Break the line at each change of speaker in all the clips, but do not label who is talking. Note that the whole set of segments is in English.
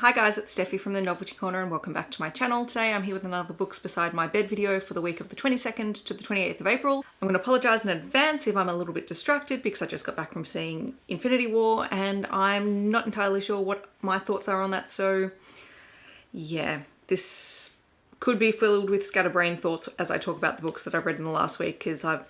Hi guys, it's Steffi from the Novelty Corner and welcome back to my channel. Today I'm here with another Books Beside My Bed video for the week of the 22nd to the 28th of April. I'm going to apologise in advance if I'm a little bit distracted because I just got back from seeing Infinity War and I'm not entirely sure what my thoughts are on that, so yeah, this could be filled with scatterbrained thoughts as I talk about the books that I've read in the last week because I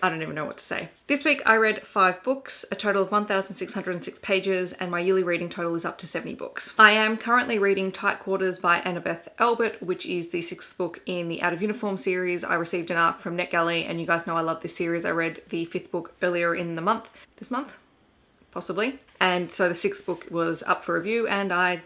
don't even know what to say. This week I read 5 books, a total of 1,606 pages, and my yearly reading total is up to 70 books. I am currently reading Tight Quarters by Annabeth Albert, which is the 6th book in the Out of Uniform series. I received an ARC from NetGalley, and you guys know I love this series. I read the 5th book earlier in the month. This month? Possibly. And so the 6th book was up for review, and I,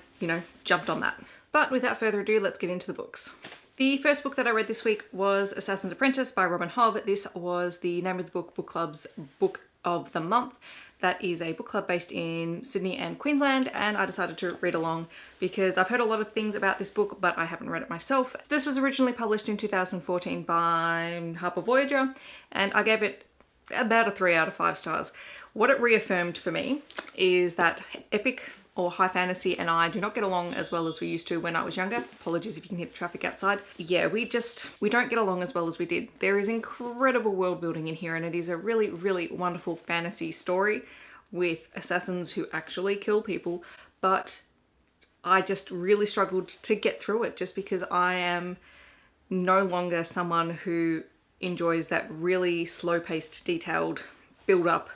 jumped on that. But without further ado, let's get into the books. The first book that I read this week was Assassin's Apprentice by Robin Hobb. This was the Name of the Book Club's Book of the Month. That is a book club based in Sydney and Queensland, and I decided to read along because I've heard a lot of things about this book, but I haven't read it myself. This was originally published in 2014 by Harper Voyager, and I gave it about a 3 out of 5 stars. What it reaffirmed for me is that epic or high fantasy and I do not get along as well as we used to when I was younger. Apologies if you can hear the traffic outside. Yeah, we don't get along as well as we did. There is incredible world building in here, and it is a really, really wonderful fantasy story with assassins who actually kill people, but I just really struggled to get through it just because I am no longer someone who enjoys that really slow-paced, detailed build-up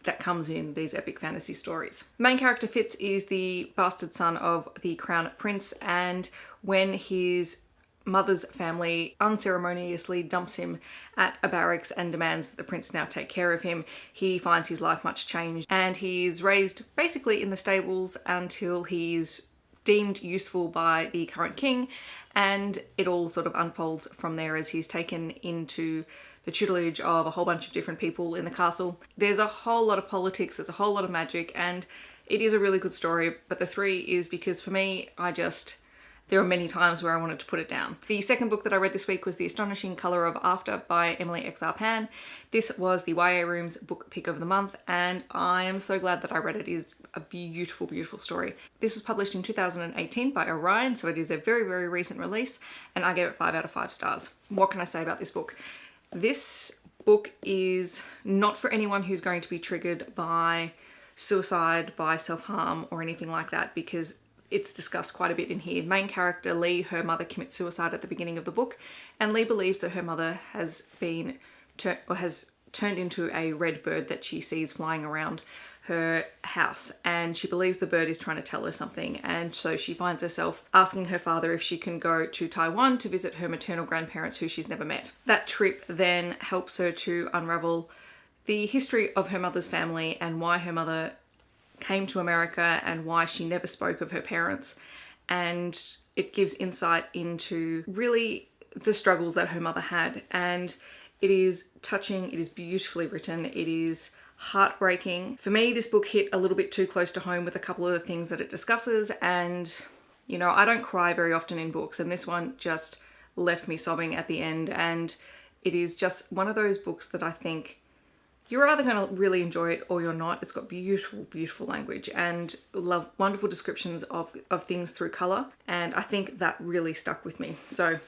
that comes in these epic fantasy stories. Main character Fitz is the bastard son of the Crown Prince, and when his mother's family unceremoniously dumps him at a barracks and demands that the prince now take care of him, he finds his life much changed, and he's raised basically in the stables until he's deemed useful by the current king, and it all sort of unfolds from there as he's taken into the tutelage of a whole bunch of different people in the castle. There's a whole lot of politics, there's a whole lot of magic, and it is a really good story, but the 3 is because for me, there are many times where I wanted to put it down. The second book that I read this week was The Astonishing Colour of After by Emily X.R. Pan. This was the YA Room's book pick of the month, and I am so glad that I read it. It is a beautiful, beautiful story. This was published in 2018 by Orion, so it is a very, very recent release, and I gave it 5 out of 5 stars. What can I say about this book? This book is not for anyone who's going to be triggered by suicide, by self-harm, or anything like that, because it's discussed quite a bit in here. Main character Lee, her mother commits suicide at the beginning of the book, and Lee believes that her mother has turned into a red bird that she sees flying around her house, and she believes the bird is trying to tell her something, and so she finds herself asking her father if she can go to Taiwan to visit her maternal grandparents who she's never met. That trip then helps her to unravel the history of her mother's family and why her mother came to America and why she never spoke of her parents, and it gives insight into really the struggles that her mother had, and it is touching, it is beautifully written, it is heartbreaking. For me, this book hit a little bit too close to home with a couple of the things that it discusses, and I don't cry very often in books, and this one just left me sobbing at the end, and it is just one of those books that I think you're either going to really enjoy it or you're not. It's got beautiful, beautiful language and wonderful descriptions of things through colour, and I think that really stuck with me. So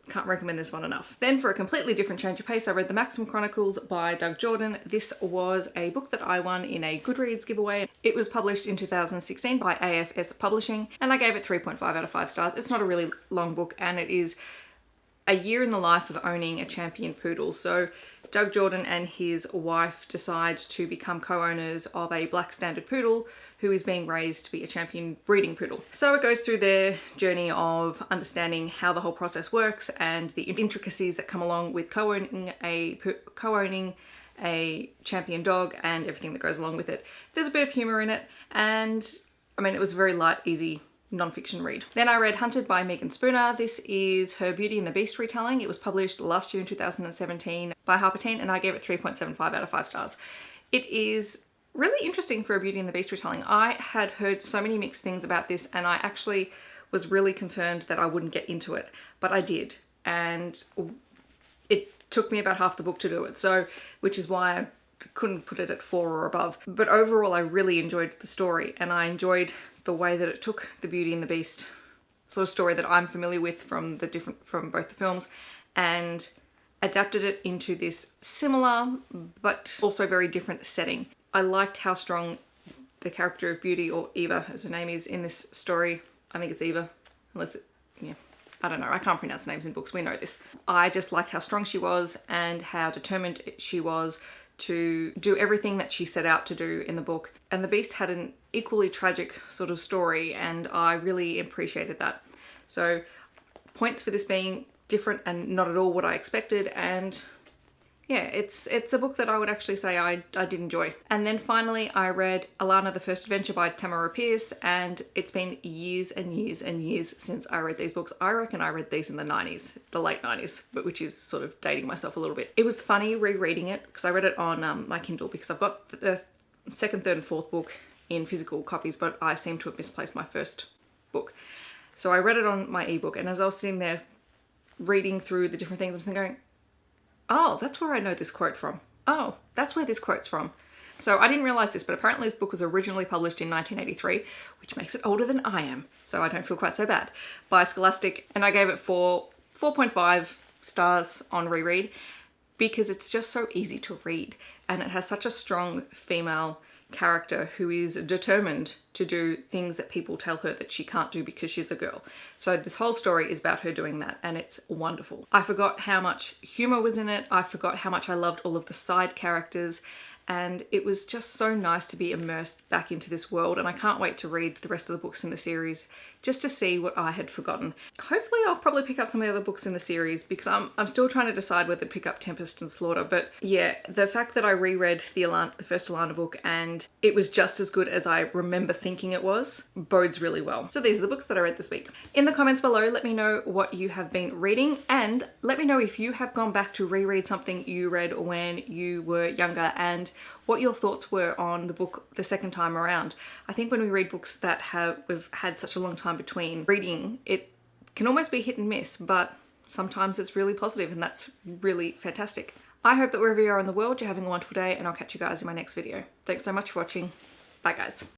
can't recommend this one enough. Then for a completely different change of pace, I read The Maximum Chronicles by Doug Jordan. This was a book that I won in a Goodreads giveaway. It was published in 2016 by AFS Publishing, and I gave it 3.5 out of 5 stars. It's not a really long book, and it is a year in the life of owning a champion poodle. So Doug Jordan and his wife decide to become co-owners of a black standard poodle who is being raised to be a champion breeding poodle. So it goes through their journey of understanding how the whole process works and the intricacies that come along with co-owning a champion dog and everything that goes along with it. There's a bit of humor in it, and it was a very light, easy non-fiction read. Then I read Hunted by Megan Spooner. This is her Beauty and the Beast retelling. It was published last year in 2017 by Harper Teen, and I gave it 3.75 out of 5 stars. It is really interesting for a Beauty and the Beast retelling. I had heard so many mixed things about this, and I actually was really concerned that I wouldn't get into it, but I did, and it took me about half the book to do it, so which is why I couldn't put it at 4 or above. But overall, I really enjoyed the story, and I enjoyed the way that it took the Beauty and the Beast sort of story that I'm familiar with from both the films and adapted it into this similar but also very different setting. I liked how strong the character of Beauty, or Eva as her name is in this story. I think it's Eva, unless it, yeah, I don't know, I can't pronounce names in books, we know this. I just liked how strong she was and how determined she was to do everything that she set out to do in the book. And the Beast had an equally tragic sort of story, and I really appreciated that. So points for this being different and not at all what I expected, and yeah, it's a book that I would actually say I did enjoy. And then finally I read Alana, the First Adventure by Tamora Pierce, and it's been years and years and years since I read these books. I reckon I read these in the 90s, the late 90s, but which is sort of dating myself a little bit. It was funny rereading it because I read it on my Kindle because I've got the second, third and fourth book in physical copies, but I seem to have misplaced my first book. So I read it on my ebook, and as I was sitting there reading through the different things, I'm sitting going, oh, that's where I know this quote from. Oh, that's where this quote's from. So I didn't realize this, but apparently this book was originally published in 1983, which makes it older than I am, so I don't feel quite so bad, by Scholastic, and I gave it 4.5 stars on reread because it's just so easy to read, and it has such a strong female character who is determined to do things that people tell her that she can't do because she's a girl. So this whole story is about her doing that, and it's wonderful. I forgot how much humor was in it. I forgot how much I loved all of the side characters, and it was just so nice to be immersed back into this world, and I can't wait to read the rest of the books in the series just to see what I had forgotten. Hopefully I'll probably pick up some of the other books in the series because I'm still trying to decide whether to pick up Tempest and Slaughter, but yeah, the fact that I reread the first Alana book and it was just as good as I remember thinking it was bodes really well. So these are the books that I read this week. In the comments below, let me know what you have been reading, and let me know if you have gone back to reread something you read when you were younger and what your thoughts were on the book the second time around. I think when we read books that we've had such a long time between reading, it can almost be hit and miss, but sometimes it's really positive, and that's really fantastic. I hope that wherever you are in the world, you're having a wonderful day, and I'll catch you guys in my next video. Thanks so much for watching. Bye guys.